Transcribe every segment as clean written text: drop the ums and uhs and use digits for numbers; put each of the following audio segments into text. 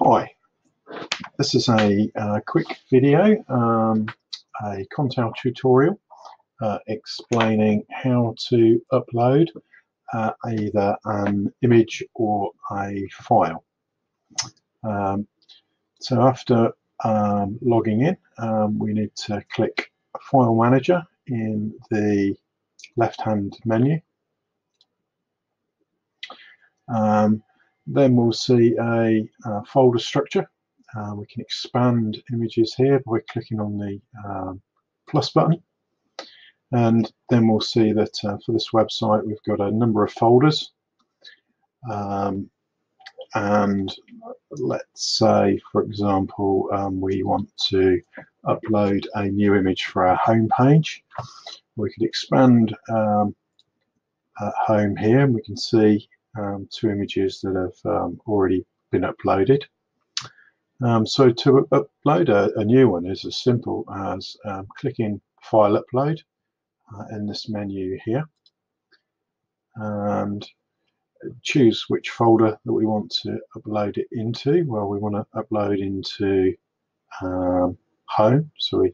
Hi, this is a quick video, a Contao tutorial explaining how to upload either an image or a file. So after logging in, we need to click File Manager in the left-hand menu. Then we'll see a folder structure. We can expand images here by clicking on the plus button, and then we'll see that for this website we've got a number of folders, and let's say, for example, we want to upload a new image for our home page. We could expand home here, and we can see two images that have already been uploaded. So to upload a new one is as simple as clicking File Upload in this menu here, and choose which folder that we want to upload it into. Well, we want to upload into Home, so we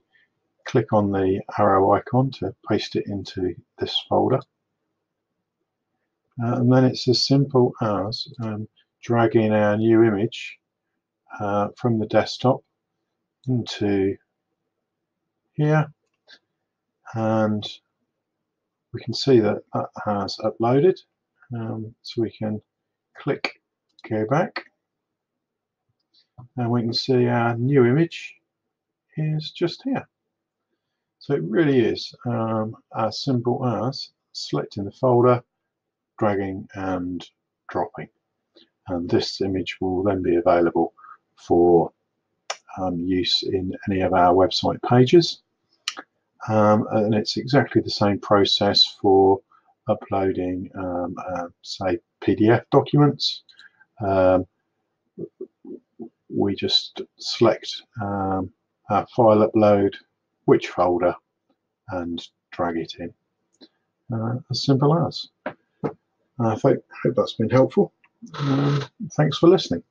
click on the arrow icon to paste it into this folder. And then it's as simple as dragging our new image from the desktop into here, and we can see that that has uploaded. So we can click Go Back, and we can see our new image is just here. So it really is as simple as selecting the folder, dragging and dropping, and this image will then be available for use in any of our website pages. And it's exactly the same process for uploading say PDF documents. We just select our file upload, which folder, and drag it in. As simple as. I hope that's been helpful. Thanks for listening.